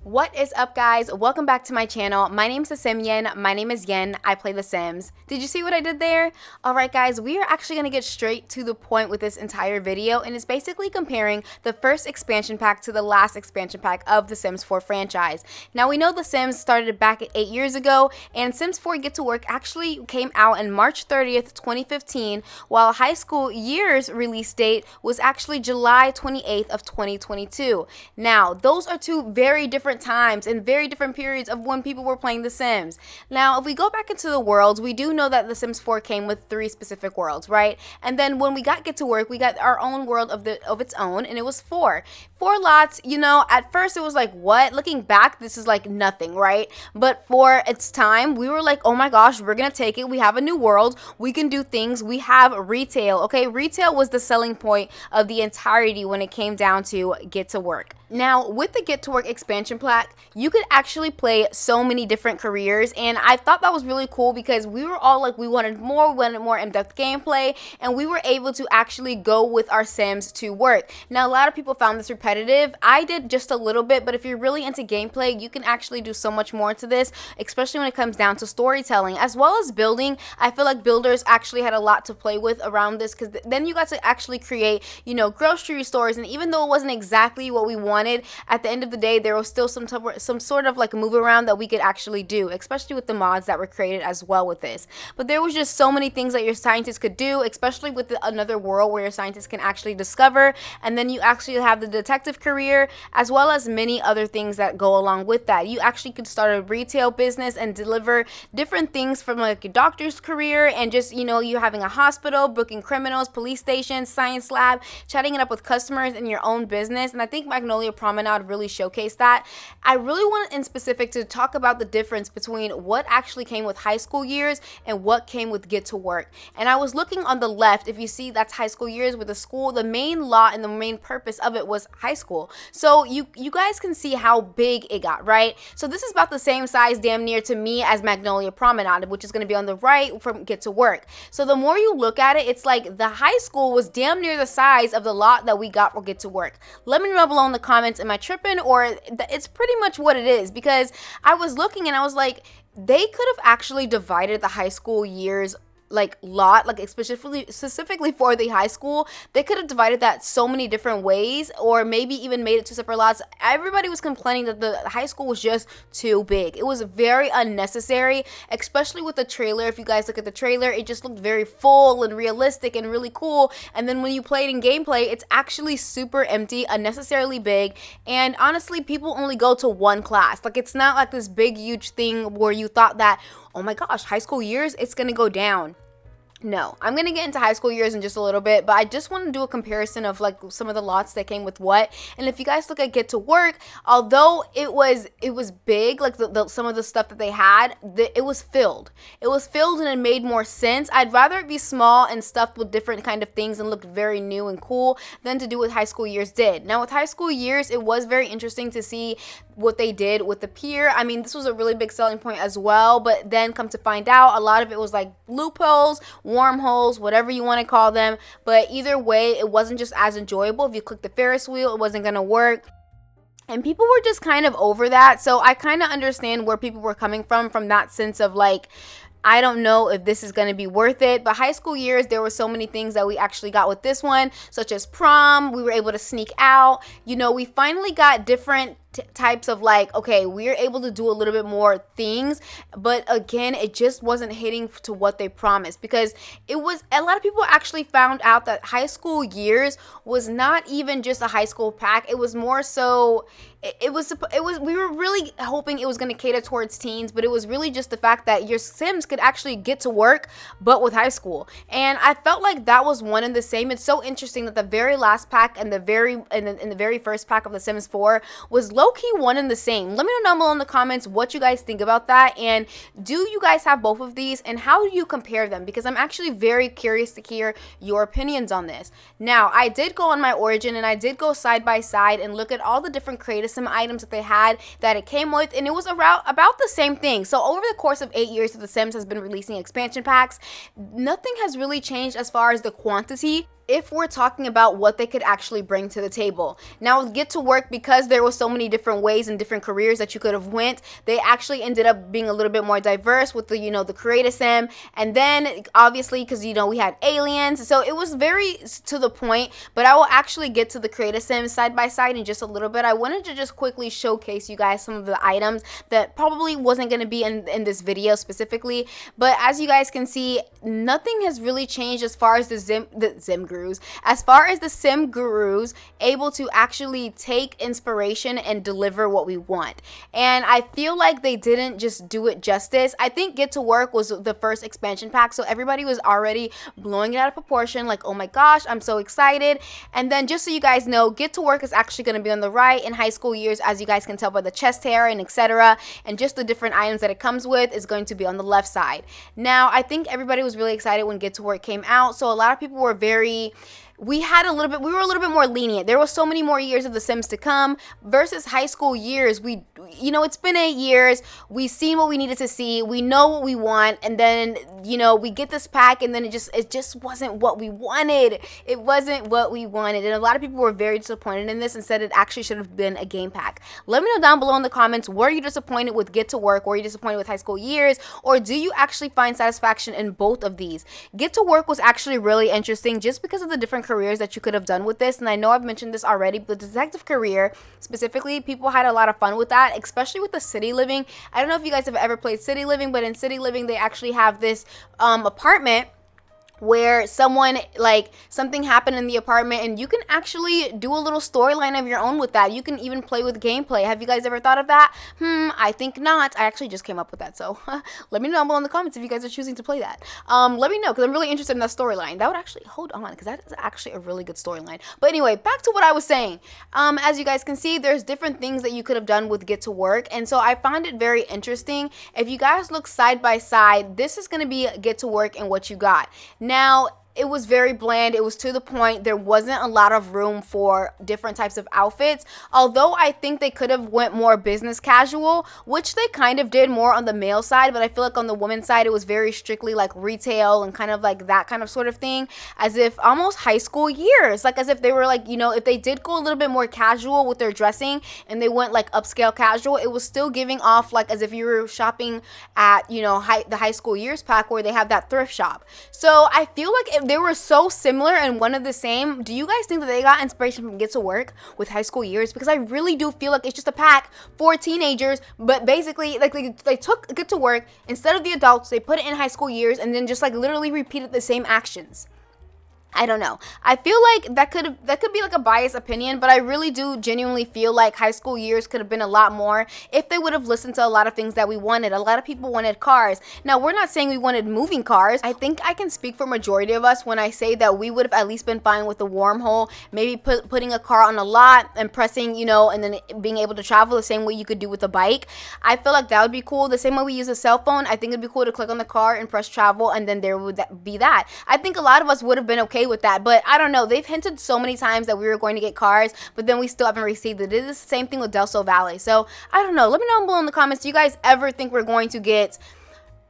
What is up, guys? Welcome back to my channel. My name's TheSimYin. My name is Yin. I play The Sims. Did you see what I did there? Alright guys, we are actually going to get straight to the point with this entire video, and it's basically comparing the first expansion pack to the last expansion pack of the Sims 4 franchise. Now we know The Sims started back 8 years ago, and Sims 4 Get to Work actually came out on March 30th, 2015, while High School Year's release date was actually July 28th of 2022. Now, those are two very different times and very different periods of when people were playing The Sims. Now, if we go back into the worlds, we do know that The Sims 4 came with 3 specific worlds, right? And then when we got Get to Work, we got our own world of its own, and it was 4 lots. You know, at first it was like, what? Looking back, this is like nothing, right? But for its time, we were like, oh my gosh, we're gonna take it. We have a new world. We can do things. We have retail. Okay, retail was the selling point of the entirety when it came down to Get to Work. Now, with the Get to Work expansion pack, you could actually play so many different careers, and I thought that was really cool because we were all like, we wanted more in-depth gameplay, and we were able to actually go with our Sims to work. Now, a lot of people found this repetitive. I did just a little bit, but if you're really into gameplay, you can actually do so much more into this, especially when it comes down to storytelling, as well as building. I feel like builders actually had a lot to play with around this, because then you got to actually create, you know, grocery stores, and even though it wasn't exactly what we wanted, at the end of the day, there was still some sort of like move around that we could actually do, especially with the mods that were created as well with this. But there was just so many things that your scientists could do, especially with another world where your scientists can actually discover, and then you actually have the detective career, as well as many other things that go along with that. You actually could start a retail business and deliver different things, from like a doctor's career, and just, you know, you having a hospital, booking criminals, police stations, science lab, chatting it up with customers in your own business. And I think Magnolia Promenade really showcased that. I really wanted in specific to talk about the difference between what actually came with High School Years and what came with Get to Work. And I was looking on the left, if you see, that's High School Years with the school. The main lot and the main purpose of it was high school. So you guys can see how big it got, right? So this is about the same size, damn near, to me as Magnolia Promenade, which is going to be on the right from Get to Work. So the more you look at it, it's like the high school was damn near the size of the lot that we got for Get to Work. Let me know below in the comments, am I tripping, or it's pretty much what it is? Because I was looking and I was like, they could have actually divided the High School Years like lot, like specifically for the high school. They could have divided that so many different ways, or maybe even made it 2 separate lots. Everybody was complaining that the high school was just too big. It was very unnecessary, especially with the trailer. If you guys look at the trailer, it just looked very full and realistic and really cool, and then when you play it in gameplay, it's actually super empty, unnecessarily big, and honestly, people only go to one class. Like, it's not like this big huge thing where you thought that, oh my gosh, High School Years, it's gonna go down. No, I'm going to get into High School Years in just a little bit, but I just want to do a comparison of like some of the lots that came with what. And if you guys look at Get to Work, although it was big, like some of the stuff that they had, it was filled. It was filled and it made more sense. I'd rather it be small and stuffed with different kind of things and looked very new and cool than to do what High School Years did. Now with High School Years, it was very interesting to see what they did with the pier. I mean, this was a really big selling point as well, but then come to find out, a lot of it was like loopholes, wormholes, whatever you want to call them. But either way, it wasn't just as enjoyable. If you click the Ferris wheel, it wasn't gonna work. And people were just kind of over that. So I kind of understand where people were coming from that sense of like, I don't know if this is going to be worth it. But High School Years, there were so many things that we actually got with this one, such as prom. We were able to sneak out. You know, we finally got different types of like, okay, we're able to do a little bit more things, but again, it just wasn't hitting to what they promised, because it was, a lot of people actually found out that High School Years was not even just a high school pack. It was more so, it was we were really hoping it was going to cater towards teens, but it was really just the fact that your Sims could actually get to work, but with high school. And I felt like that was one and the same. It's so interesting that the very last pack and the very first pack of The Sims 4 was low-key one and the same. Let me know down below in the comments what you guys think about that, and do you guys have both of these, and how do you compare them? Because I'm actually very curious to hear your opinions on this. Now, I did go on my origin and I did go side by side and look at all the different creative Sim items that they had that it came with, and it was about the same thing. So over the course of 8 years that The Sims has been releasing expansion packs, nothing has really changed as far as the quantity. if we're talking about what they could actually bring to the table. Now, Get to Work, because there was so many different ways and different careers that you could have went, they actually ended up being a little bit more diverse with the, the creative sim. And then obviously, because, we had aliens. So it was very to the point, but I will actually get to the creative sim side by side in just a little bit. I wanted to just quickly showcase you guys some of the items that probably wasn't going to be in this video specifically. But as you guys can see, nothing has really changed as far as the sim gurus, able to actually take inspiration and deliver what we want. And I feel like they didn't just do it justice. I think Get to Work was the first expansion pack, so everybody was already blowing it out of proportion, like, oh my gosh, I'm so excited. And then just so you guys know, Get to Work is actually going to be on the right in high school years, as you guys can tell by the chest hair and etc. And just the different items that it comes with is going to be on the left side. Now, I think everybody was really excited when Get to Work came out, so a lot of people were we were a little bit more lenient. There were so many more years of The Sims to come versus high school years. It's been 8 years. We've seen what we needed to see. We know what we want. And then, we get this pack and then it just wasn't what we wanted. It wasn't what we wanted. And a lot of people were very disappointed in this and said it actually should have been a game pack. Let me know down below in the comments, were you disappointed with Get to Work? Were you disappointed with high school years? Or do you actually find satisfaction in both of these? Get to Work was actually really interesting just because of the different careers that you could have done with this. And I know I've mentioned this already, but the detective career specifically, people had a lot of fun with that, especially with the city living. I don't know if you guys have ever played city living, but in city living they actually have this apartment where something happened in the apartment and you can actually do a little storyline of your own with that. You can even play with gameplay. Have you guys ever thought of that? I think not. I actually just came up with that, so let me know down below in the comments if you guys are choosing to play that. Let me know, because I'm really interested in that storyline. That would actually, hold on, because that is actually a really good storyline. But anyway, back to what I was saying. As you guys can see, there's different things that you could have done with Get to Work, and so I find it very interesting. If you guys look side by side, this is going to be Get to Work and what you got. Now, it was very bland. It was to the point. There wasn't a lot of room for different types of outfits. Although I think they could have went more business casual, which they kind of did more on the male side. But I feel like on the women's side, it was very strictly like retail and kind of like that kind of sort of thing. As if almost high school years. Like as if they were like, if they did go a little bit more casual with their dressing and they went like upscale casual, it was still giving off like as if you were shopping at, the high school years pack where they have that thrift shop. So I feel like if they were so similar and one of the same, do you guys think that they got inspiration from Get to Work with high school years? Because I really do feel like it's just a pack for teenagers, but basically like they took Get to Work, instead of the adults, they put it in high school years and then just like literally repeated the same actions. I don't know. I feel like that could be like a biased opinion, but I really do genuinely feel like high school years could have been a lot more if they would have listened to a lot of things that we wanted. A lot of people wanted cars. Now, we're not saying we wanted moving cars. I think I can speak for majority of us when I say that we would have at least been fine with the wormhole, maybe putting a car on a lot and pressing, and then being able to travel the same way you could do with a bike. I feel like that would be cool. The same way we use a cell phone, I think it'd be cool to click on the car and press travel, and then there would be that. I think a lot of us would have been okay with that, but I don't know. They've hinted so many times that we were going to get cars, but then we still haven't received it. It is the same thing with Del Sol Valley. So I don't know. Let me know below in the comments. Do you guys ever think we're going to get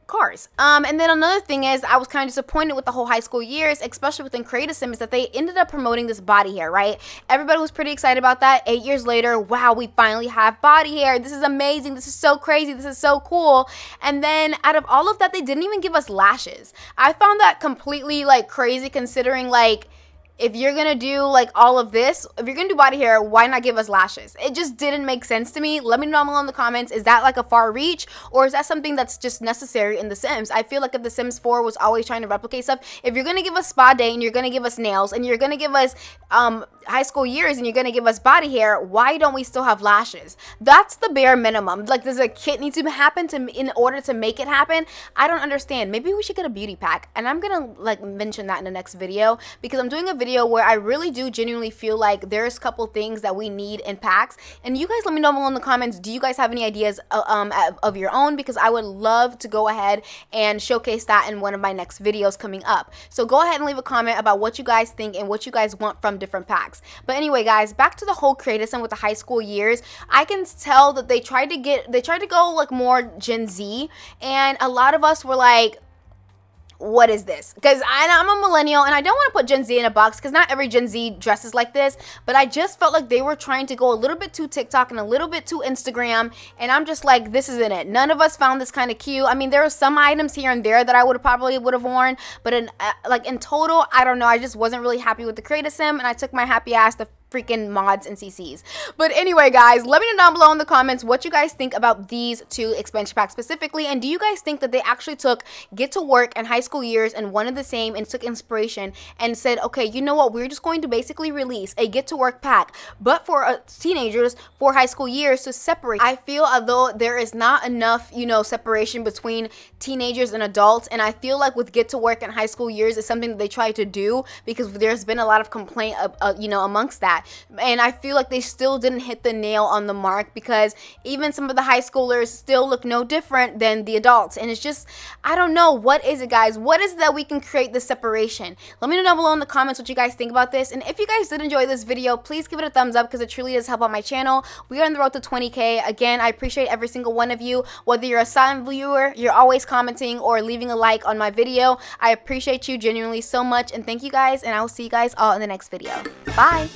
cars? And then another thing is, I was kind of disappointed with the whole high school years, especially within Creative Sim, is that they ended up promoting this body hair, right? Everybody was pretty excited about that. 8 years later, wow, we finally have body hair. This is amazing. This is so crazy. This is so cool. And then out of all of that, they didn't even give us lashes. I found that completely like crazy, considering like, if you're gonna do like all of this, if you're gonna do body hair, why not give us lashes? It just didn't make sense to me. Let me know below in the comments. Is that like a far reach, or is that something that's just necessary in The Sims? I feel like if The Sims 4 was always trying to replicate stuff, if you're gonna give us spa day and you're gonna give us nails and you're gonna give us high school years and you're gonna give us body hair, why don't we still have lashes? That's the bare minimum. Like, does a kit need to happen in order to make it happen? I don't understand. Maybe we should get a beauty pack, and I'm gonna like mention that in the next video, because I'm doing a video where I really do genuinely feel like there's a couple things that we need in packs. And you guys let me know below in the comments, do you guys have any ideas of your own? Because I would love to go ahead and showcase that in one of my next videos coming up. So go ahead and leave a comment about what you guys think and what you guys want from different packs. But anyway, guys, back to the whole Creative Sim with the high school years. I can tell that they tried to go like more Gen Z, and a lot of us were like, what is this? Because I'm a millennial and I don't want to put Gen Z in a box because not every Gen Z dresses like this, but I just felt like they were trying to go a little bit too TikTok and a little bit too Instagram, and I'm just like, this isn't it. None of us found this kind of cute. I mean, there were some items here and there that I probably would have worn, but in total, I don't know, I just wasn't really happy with the creative sim, and I took my happy ass to freaking mods and CCs. But anyway, guys, let me know down below in the comments what you guys think about these two expansion packs specifically, and do you guys think that they actually took Get to Work and High School Years and one of the same and took inspiration and said, okay, you know what, we're just going to basically release a Get to Work pack, but for teenagers for high school years to separate. I feel as though there is not enough, you know, separation between teenagers and adults, and I feel like with Get to Work and High School Years is something that they try to do because there's been a lot of complaint you know, amongst that. And I feel like they still didn't hit the nail on the mark because even some of the high schoolers still look no different than the adults. And it's just, I don't know, what is it, guys? What is it that we can create this separation? Let me know down below in the comments what you guys think about this. And if you guys did enjoy this video, please give it a thumbs up because it truly does help out my channel. We are on the road to 20K. Again, I appreciate every single one of you. Whether you're a silent viewer, you're always commenting, or leaving a like on my video, I appreciate you genuinely so much. And thank you guys, and I will see you guys all in the next video. Bye!